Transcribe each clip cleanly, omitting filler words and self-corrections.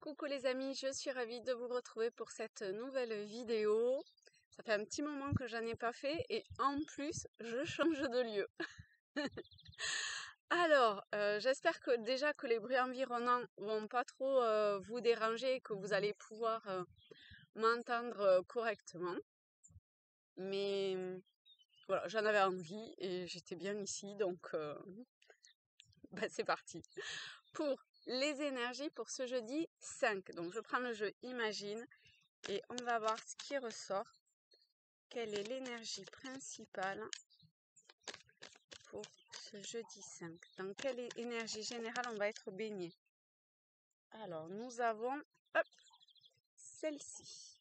Coucou les amis, je suis ravie de vous retrouver pour cette nouvelle vidéo. Ça fait un petit moment que j'en ai pas fait et en plus, je change de lieu. Alors, j'espère que déjà que les bruits environnants vont pas trop vous déranger et que vous allez pouvoir m'entendre correctement. Mais voilà, j'en avais envie et j'étais bien ici, donc c'est parti. Pour les énergies pour ce jeudi 5. Donc je prends le jeu Imagine et on va voir ce qui ressort. Quelle est l'énergie principale pour ce jeudi 5? Dans quelle énergie générale on va être baigné? Alors nous avons celle-ci.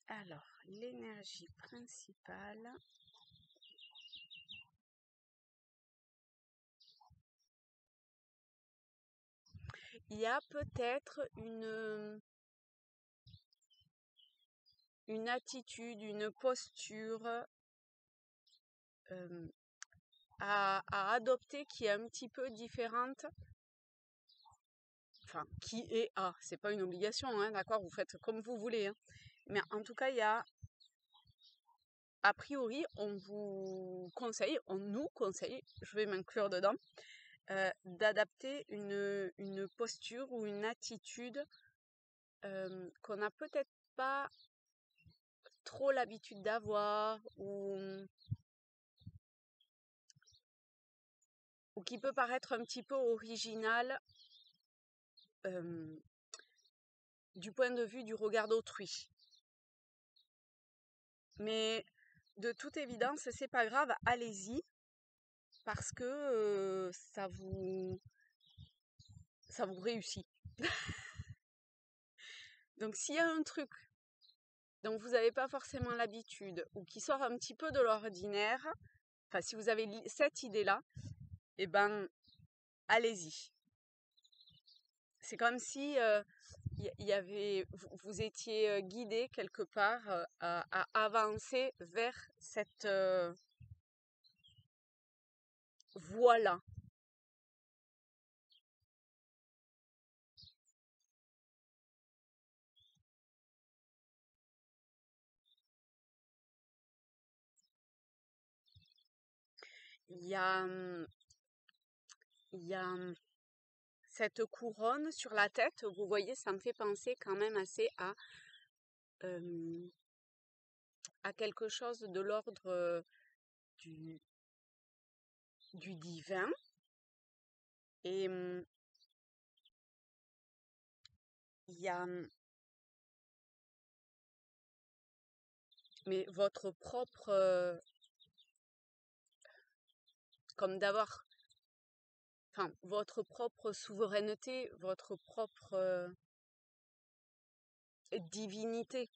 Alors l'énergie principale. Il y a peut-être une attitude, une posture à adopter qui est un petit peu différente. Enfin, qui est c'est pas une obligation, hein, d'accord, vous faites comme vous voulez. Hein. Mais en tout cas, il y a, a priori, on nous conseille, je vais m'inclure dedans, d'adapter une posture ou une attitude qu'on n'a peut-être pas trop l'habitude d'avoir ou qui peut paraître un petit peu original du point de vue du regard d'autrui. Mais de toute évidence, c'est pas grave, allez-y, parce que ça vous réussit. Donc s'il y a un truc dont vous n'avez pas forcément l'habitude ou qui sort un petit peu de l'ordinaire, enfin si vous avez cette idée-là, eh ben allez-y. C'est comme si vous étiez guidé quelque part à avancer vers cette voie-là. Il y a cette couronne sur la tête, vous voyez, ça me fait penser quand même assez à quelque chose de l'ordre du divin. Et il y a mais votre propre comme d'avoir votre propre souveraineté, votre propre divinité.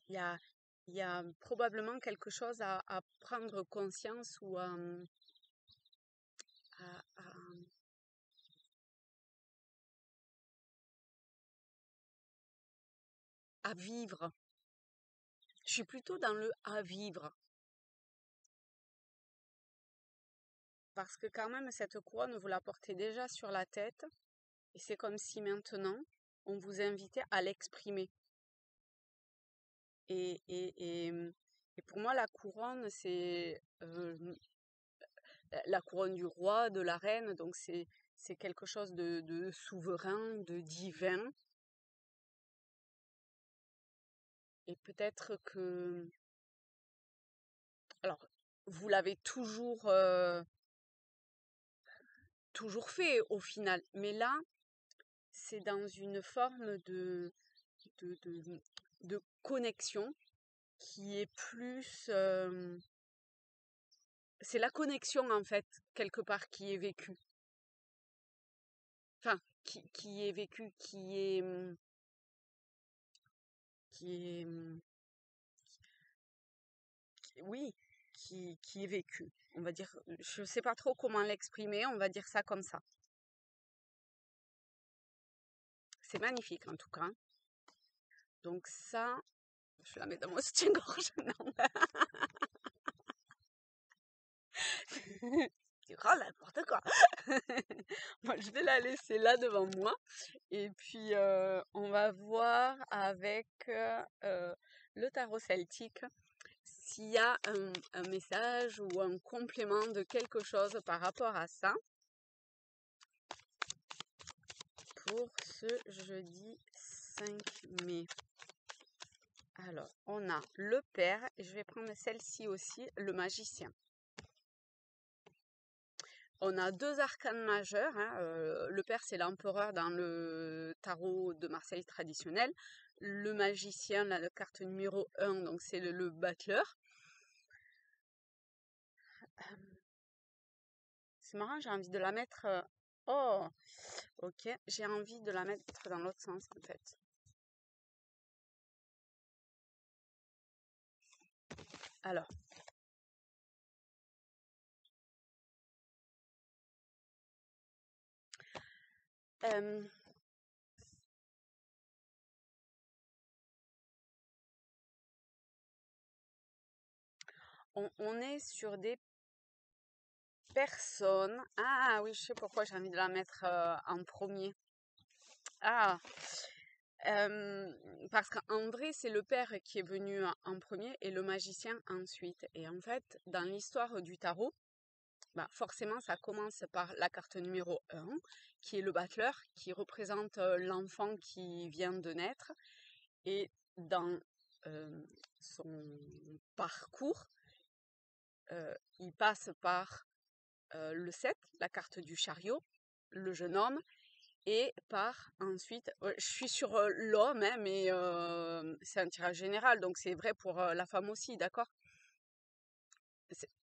Il y a probablement quelque chose à prendre conscience ou à vivre. Je suis plutôt dans le à vivre. Parce que quand même, cette couronne, vous la portez déjà sur la tête. Et c'est comme si maintenant, on vous invitait à l'exprimer. Et pour moi, la couronne, c'est la couronne du roi, de la reine. Donc c'est quelque chose de souverain, de divin. Et peut-être que... Alors, vous l'avez toujours fait au final. Mais là, c'est dans une forme de connexion qui est plus... c'est la connexion, en fait, quelque part, qui est vécue. Enfin, qui est vécue, qui est... oui, qui est vécue. On va dire, je ne sais pas trop comment l'exprimer, on va dire ça comme ça. C'est magnifique, en tout cas. Donc ça, je la mets dans mon soutien-gorge. Non. C'est grand n'importe quoi. Moi, je vais la laisser là devant moi. Et puis, on va voir avec le tarot celtique s'il y a un message ou un complément de quelque chose par rapport à ça pour ce jeudi 5 mai. Alors, on a le père, et je vais prendre celle-ci aussi, le magicien. On a deux arcanes majeurs, hein, le père c'est l'empereur dans le tarot de Marseille traditionnel, le magicien, la carte numéro 1, donc c'est le battleur. C'est marrant, j'ai envie de la mettre... oh, ok, j'ai envie de la mettre dans l'autre sens en fait. Alors, on est sur des personnes... Ah oui, je sais pourquoi j'ai envie de la mettre en premier. Ah, parce qu'en vrai, c'est le père qui est venu en premier et le magicien ensuite. Et en fait, dans l'histoire du tarot, bah forcément, ça commence par la carte numéro 1, qui est le battleur, qui représente l'enfant qui vient de naître. Et dans son parcours, il passe par le 7, la carte du chariot, le jeune homme, et par ensuite, je suis sur l'homme, hein, mais c'est un tirage général, donc c'est vrai pour la femme aussi, d'accord?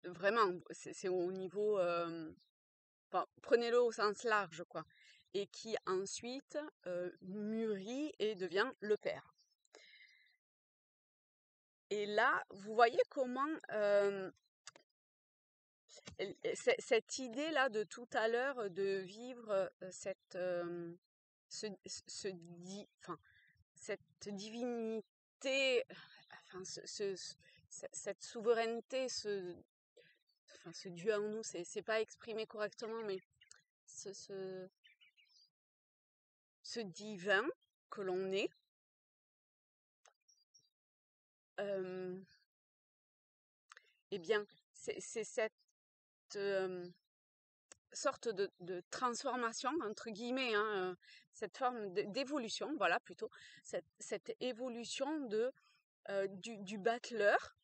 Vraiment, c'est au niveau, enfin, prenez-le au sens large, quoi. Et qui ensuite mûrit et devient le père. Et là, vous voyez comment cette idée-là de tout à l'heure de vivre cette, enfin, cette divinité, enfin, cette souveraineté, enfin, ce Dieu en nous, c'est pas exprimé correctement, mais ce divin que l'on est, eh bien, c'est cette sorte de transformation, entre guillemets, hein, cette forme d'évolution, voilà, plutôt, cette évolution du battleur.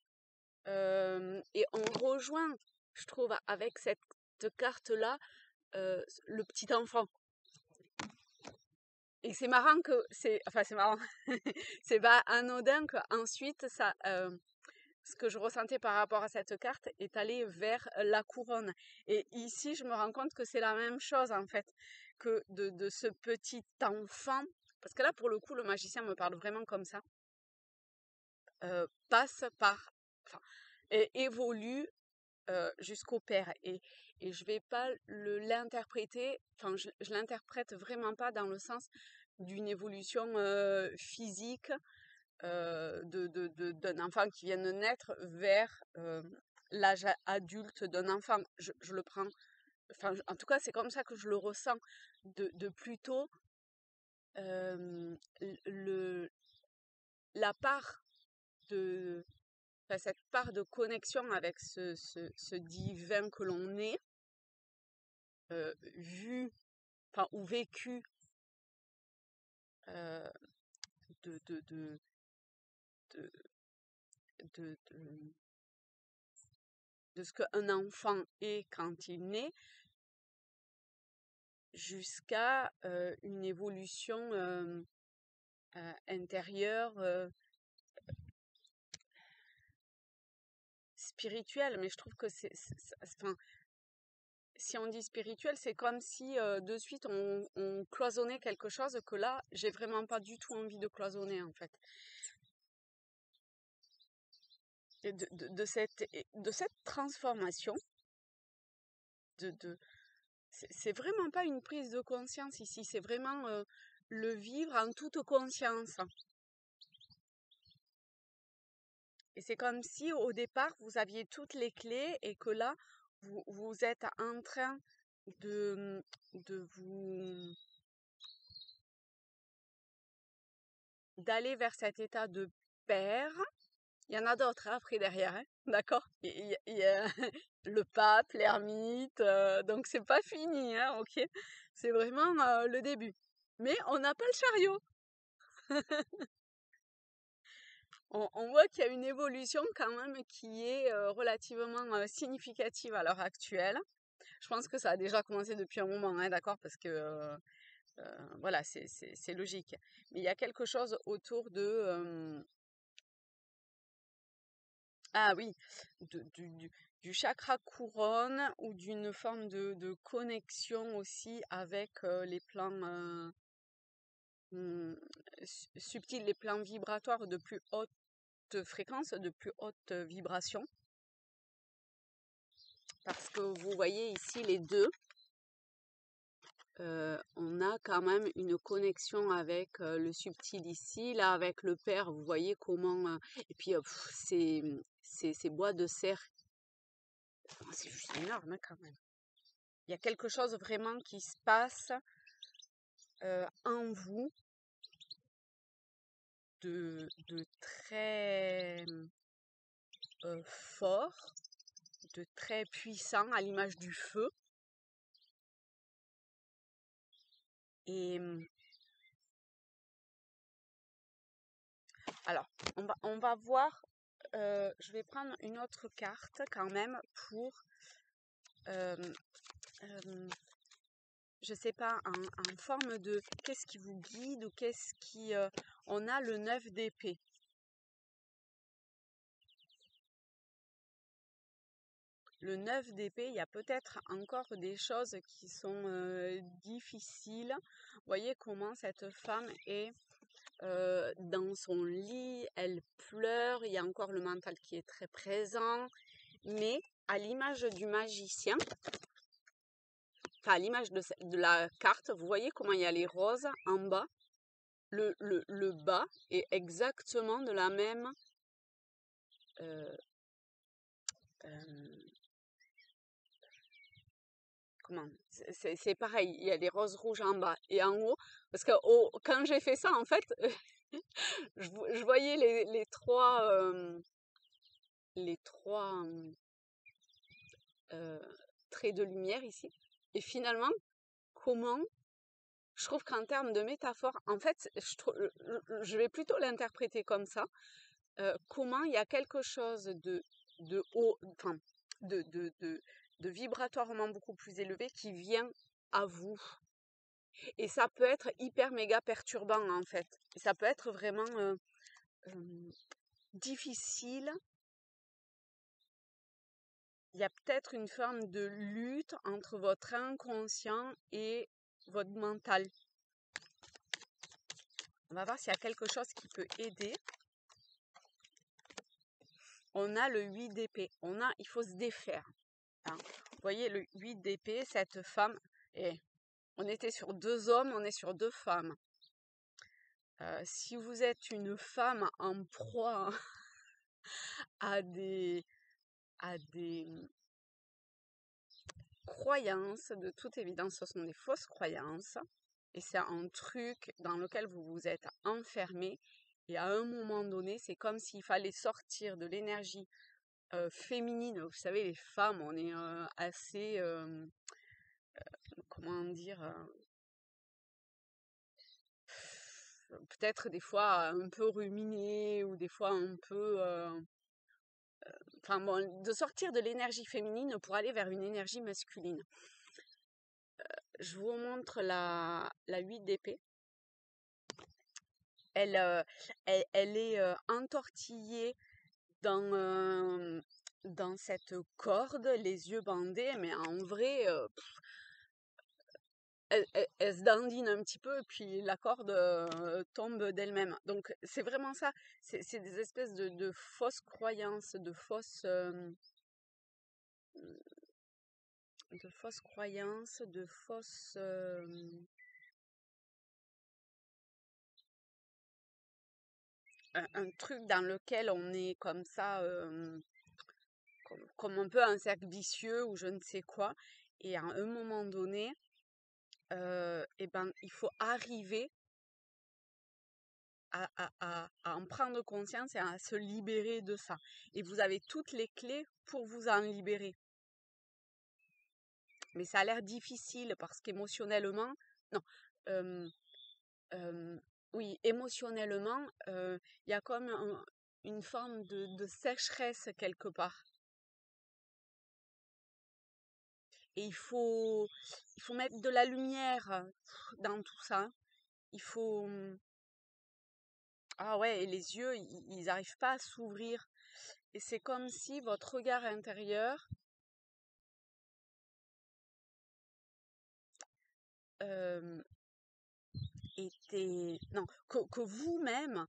Et on rejoint, je trouve, avec cette carte-là, le petit enfant. Et c'est marrant que enfin c'est marrant, c'est pas anodin qu'ensuite ça, ce que je ressentais par rapport à cette carte est allé vers la couronne. Et ici, je me rends compte que c'est la même chose en fait, que de ce petit enfant, parce que là pour le coup, le magicien me parle vraiment comme ça, passe par, enfin, et évolue jusqu'au père. Et je vais pas l'interpréter, enfin je l'interprète vraiment pas dans le sens d'une évolution physique d'un enfant qui vient de naître vers l'âge adulte d'un enfant. Je le prends, enfin en tout cas c'est comme ça que je le ressens, de plutôt la part de, enfin, cette part de connexion avec ce divin que l'on est, vu, enfin, ou vécu euh, de, de, de, de, de, de, de ce qu'un enfant est quand il naît, jusqu'à une évolution intérieure, spirituelle. Mais je trouve que enfin, si on dit spirituel, c'est comme si de suite on cloisonnait quelque chose que là, j'ai vraiment pas du tout envie de cloisonner en fait. Et de cette transformation, c'est vraiment pas une prise de conscience ici, c'est vraiment le vivre en toute conscience. Et c'est comme si au départ, vous aviez toutes les clés et que là, vous êtes en train de, de vous d'aller vers cet état de pair. Il y en a d'autres hein, après derrière, hein, d'accord? Il y a le pape, l'ermite, donc c'est pas fini, hein, ok? C'est vraiment le début. Mais on n'a pas le chariot. On voit qu'il y a une évolution quand même qui est relativement significative à l'heure actuelle. Je pense que ça a déjà commencé depuis un moment, hein, d'accord? Parce que voilà, c'est logique. Mais il y a quelque chose autour de ah oui, du chakra couronne ou d'une forme de connexion aussi avec les plans subtils, les plans vibratoires de plus haute fréquence, de plus haute vibration. Parce que vous voyez ici les deux, on a quand même une connexion avec le subtil ici, là avec le père, vous voyez comment, et puis ces bois de serre, c'est juste énorme hein, quand même. Il y a quelque chose vraiment qui se passe en vous de très fort, de très puissant à l'image du feu. Et alors, on va voir, je vais prendre une autre carte quand même pour, je sais pas, en forme de qu'est-ce qui vous guide ou qu'est-ce qui... on a le 9 d'épée. Le 9 d'épée, il y a peut-être encore des choses qui sont difficiles. Vous voyez comment cette femme est dans son lit, elle pleure, il y a encore le mental qui est très présent, mais à l'image du magicien, enfin à l'image de la carte, vous voyez comment il y a les roses en bas, le bas est exactement de la même euh, comment c'est pareil, il y a les roses rouges en bas et en haut, parce que quand j'ai fait ça en fait, je voyais les trois traits de lumière ici. Et finalement, comment je trouve qu'en termes de métaphore, en fait, je vais plutôt l'interpréter comme ça. Comment il y a quelque chose de haut, enfin, de vibratoirement beaucoup plus élevé qui vient à vous. Et ça peut être hyper méga perturbant en fait. Et ça peut être vraiment difficile. Il y a peut-être une forme de lutte entre votre inconscient et votre mental. On va voir s'il y a quelque chose qui peut aider. On a le 8 d'épée. Il faut se défaire. Hein. Vous voyez le 8 d'épée, cette femme. Et on était sur 2 hommes, on est sur 2 femmes. Si vous êtes une femme en proie à des croyances, de toute évidence, ce sont des fausses croyances. Et c'est un truc dans lequel vous vous êtes enfermé. Et à un moment donné, c'est comme s'il fallait sortir de l'énergie féminine. Vous savez, les femmes, on est assez, comment dire, peut-être des fois un peu ruminé ou des fois un peu... enfin bon, de sortir de l'énergie féminine pour aller vers une énergie masculine. Je vous montre la 8 d'épée. Elle est entortillée dans cette corde, les yeux bandés, mais en vrai, elle se dandine un petit peu et puis la corde tombe d'elle-même. Donc c'est vraiment ça, c'est des espèces de fausses croyances, de fausses croyances, de fausses... un truc dans lequel on est comme ça, comme un peu un cercle vicieux ou je ne sais quoi. Et à un moment donné, eh ben, il faut arriver à en prendre conscience et à se libérer de ça. Et vous avez toutes les clés pour vous en libérer. Mais ça a l'air difficile parce qu'émotionnellement, non, euh, euh, oui, émotionnellement, il y a comme une forme de sécheresse quelque part. Et il faut mettre de la lumière dans tout ça. Il faut... Ah ouais, et les yeux, ils n'arrivent pas à s'ouvrir. Et c'est comme si votre regard intérieur euh, était... Non, que vous-même,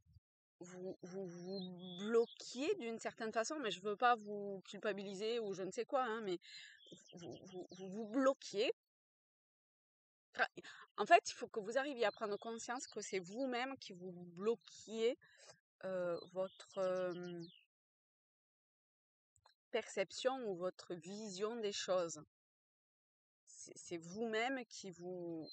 vous bloquiez d'une certaine façon, mais je veux pas vous culpabiliser ou je ne sais quoi, hein, mais vous bloquiez. Enfin, en fait, il faut que vous arriviez à prendre conscience que c'est vous-même qui vous bloquiez votre perception ou votre vision des choses. C'est vous-même qui vous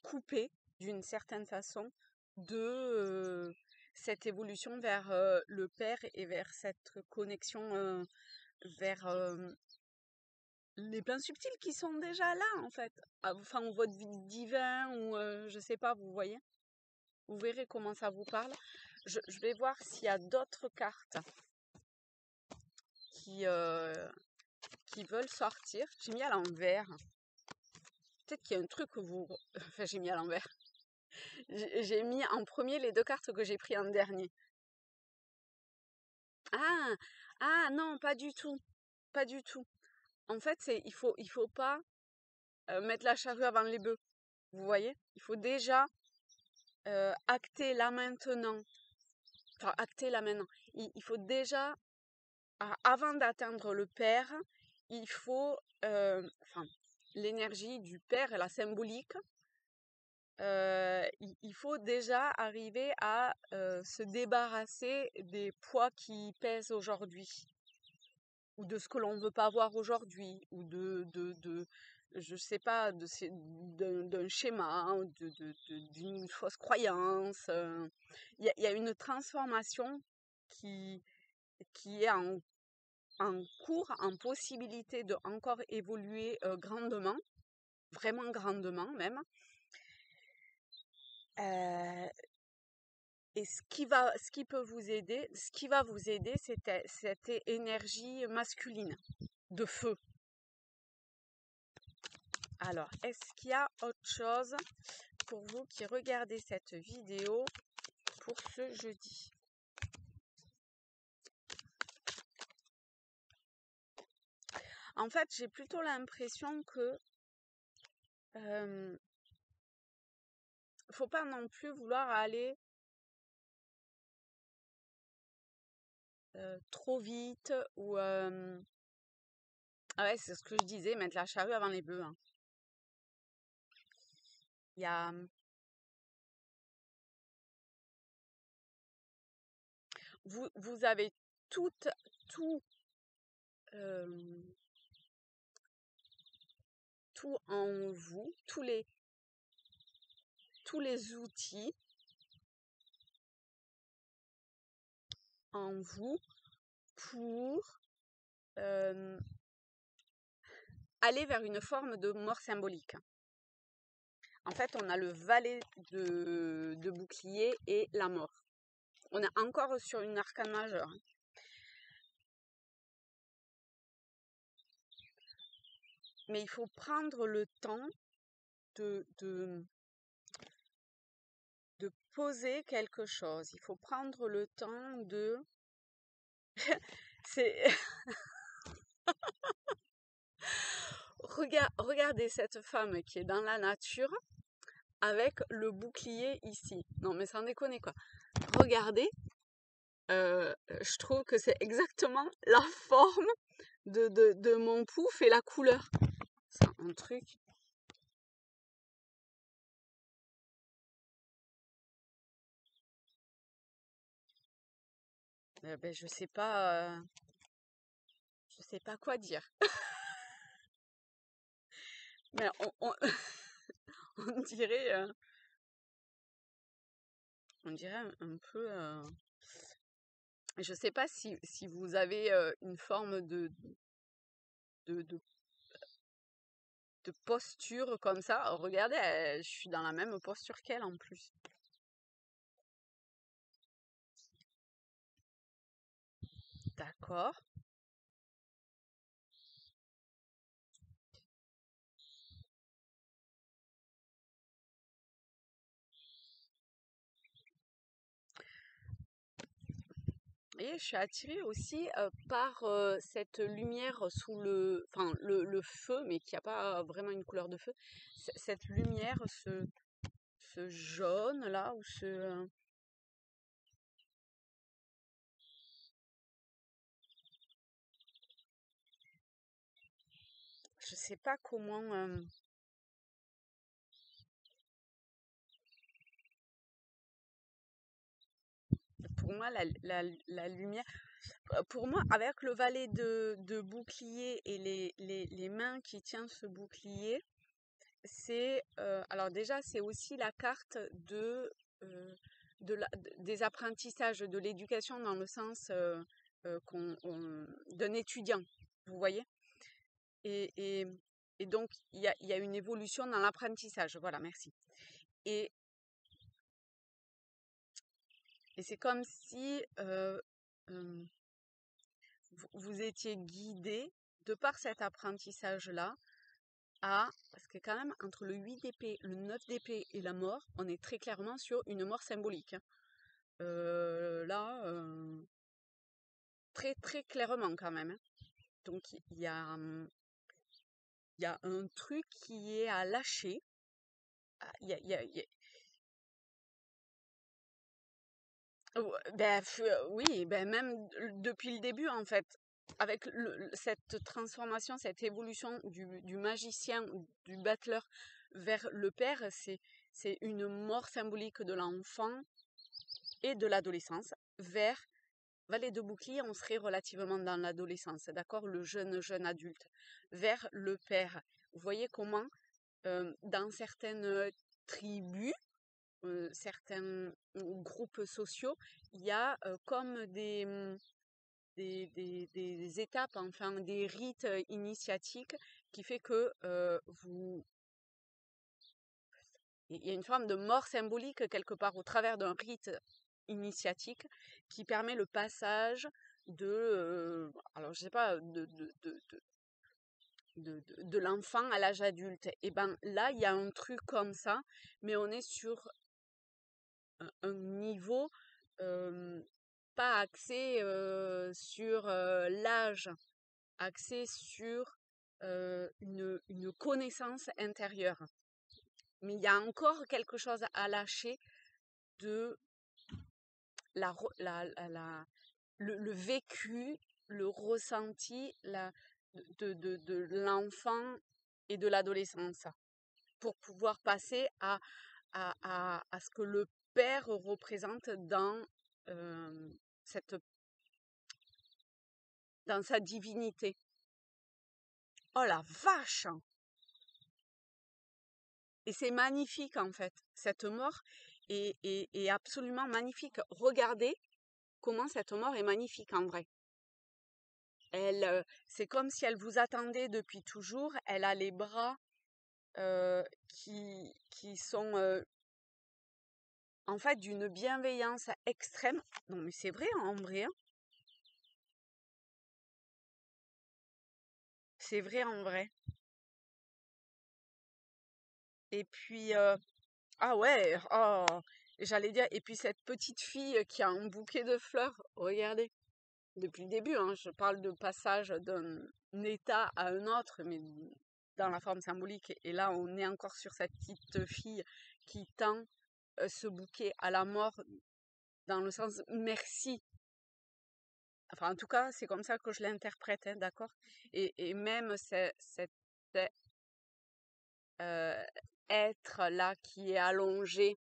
coupez d'une certaine façon de cette évolution vers le Père et vers cette connexion vers les plans subtils qui sont déjà là en fait. Enfin, ou votre vie divin ou je sais pas, vous voyez. Vous verrez comment ça vous parle. Je vais voir s'il y a d'autres cartes qui, qui veulent sortir. J'ai mis à l'envers. Peut-être qu'il y a un truc que vous... Enfin, j'ai mis à l'envers. J'ai mis en premier les deux cartes que j'ai pris en dernier. Ah, ah non, pas du tout. Pas du tout. En fait, il faut pas mettre la charrue avant les bœufs. Vous voyez? Il faut déjà acter là maintenant. Enfin, acter là maintenant. Il faut déjà, avant d'atteindre le Père, il faut, enfin, l'énergie du Père et la symbolique, il faut déjà arriver à se débarrasser des poids qui pèsent aujourd'hui, ou de ce que l'on ne veut pas voir aujourd'hui, ou je sais pas, d'un schéma, hein, d'une fausse croyance. Il y a une transformation qui, qui est en cours, en possibilité de encore évoluer grandement, vraiment grandement même. Et ce qui peut vous aider, ce qui va vous aider, c'est cette énergie masculine, de feu. Alors, est-ce qu'il y a autre chose pour vous qui regardez cette vidéo pour ce jeudi? En fait, j'ai plutôt l'impression que faut pas non plus vouloir aller trop vite ou ah ouais, c'est ce que je disais, mettre la charrue avant les bœufs, hein. Il y a vous avez tout tout en vous, tous les outils en vous pour aller vers une forme de mort symbolique. En fait, on a le valet de bouclier et la mort. On est encore sur une arcane majeure. Mais il faut prendre le temps de poser quelque chose. Il faut prendre le temps de... C'est... Regardez cette femme qui est dans la nature avec le bouclier ici. Non mais sans déconner quoi. Regardez, je trouve que c'est exactement la forme de mon pouf et la couleur. C'est un truc. Ben, je sais pas quoi dire. Mais on dirait, on dirait un peu. Je sais pas si vous avez une forme de, de, de posture comme ça. Regardez, je suis dans la même posture qu'elle en plus. D'accord. Et je suis attirée aussi par cette lumière sous enfin, le feu, mais qui n'a pas vraiment une couleur de feu. Cette lumière, ce jaune là, ou je sais pas comment. Pour moi, la lumière. Pour moi, avec le valet de bouclier et les mains qui tiennent ce bouclier, c'est alors déjà c'est aussi la carte euh, des apprentissages, de l'éducation dans le sens d'un étudiant, vous voyez. Et, et, et donc il y a une évolution dans l'apprentissage. Voilà, merci. Et, et c'est comme si euh, vous étiez guidé de par cet apprentissage-là parce que quand même, entre le 8 d'épée, le 9 d'épée et la mort, on est très clairement sur une mort symbolique, hein. Là, très très clairement quand même, hein. Donc il y a un truc qui est à lâcher. Ah, oui, ben même depuis le début en fait, avec cette transformation, cette évolution du magicien, du battleur vers le père, c'est une mort symbolique de l'enfant et de l'adolescence vers valet de bouclier, on serait relativement dans l'adolescence, d'accord, le jeune adulte, vers le père. Vous voyez comment dans certaines tribus, certains groupes sociaux, il y a comme des étapes, enfin des rites initiatiques qui fait que il y a une forme de mort symbolique quelque part au travers d'un rite initiatique qui permet le passage alors je sais pas, de l'enfant à l'âge adulte. Et ben là, il y a un truc comme ça, mais on est sur un niveau euh, pas axé sur l'âge, axé sur une connaissance intérieure. Mais il y a encore quelque chose à lâcher de la, le vécu, le ressenti de l'enfant et de l'adolescence pour pouvoir passer à ce que le père représente euh, cette, dans sa divinité. Oh la vache! Et c'est magnifique en fait. Cette mort est absolument magnifique. Regardez comment cette mort est magnifique en vrai. C'est comme si elle vous attendait depuis toujours. Elle a les bras qui sont en fait d'une bienveillance extrême. Non mais c'est vrai en vrai, hein. C'est vrai en vrai. Et puis ah ouais, oh, j'allais dire. Et puis cette petite fille qui a un bouquet de fleurs. Regardez. Depuis le début, hein, je parle de passage d'un état à un autre, mais dans la forme symbolique. Et là, on est encore sur cette petite fille qui tend ce bouquet à la mort dans le sens merci. Enfin, en tout cas, c'est comme ça que je l'interprète, hein, d'accord? Et même cet euh, être-là qui est allongé,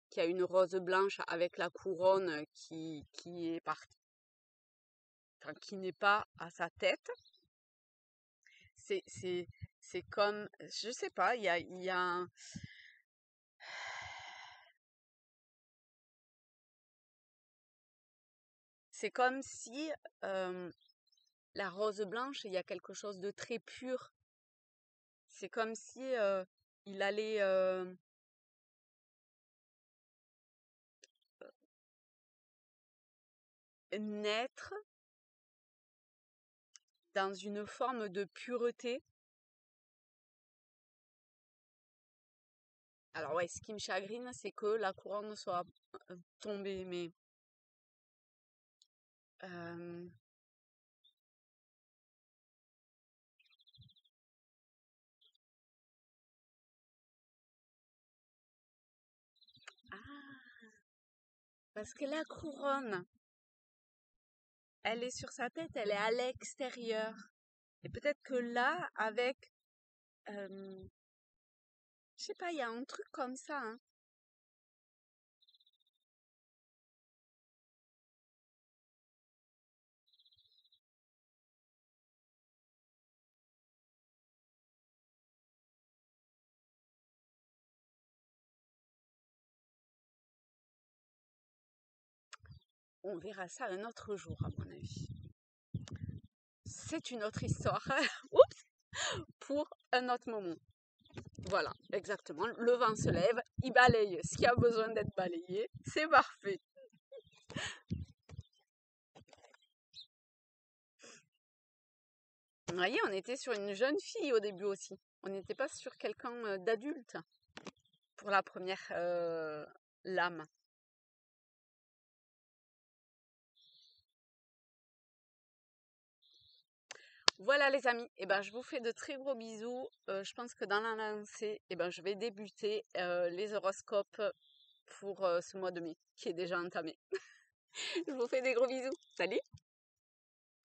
qui a une rose blanche avec la couronne qui est partie. enfin, qui n'est pas à sa tête. C'est comme, je sais pas, il y a c'est comme si la rose blanche, il y a quelque chose de très pur. C'est comme si il allait naître dans une forme de pureté. Alors ouais, ce qui me chagrine, c'est que la couronne soit tombée, mais euh, ah, parce que la couronne, elle est sur sa tête, elle est à l'extérieur. Et peut-être que là, avec, je sais pas, il y a un truc comme ça, hein. On verra ça un autre jour, à mon avis. C'est une autre histoire. Oups, pour un autre moment. Voilà, exactement. Le vent se lève, il balaye ce qui a besoin d'être balayé. C'est parfait. Vous voyez, on était sur une jeune fille au début aussi. On n'était pas sur quelqu'un d'adulte pour la première lame. Voilà les amis, et ben, je vous fais de très gros bisous. Je pense que dans la lancée, je vais débuter les horoscopes pour ce mois de mai qui est déjà entamé. Je vous fais des gros bisous. Salut!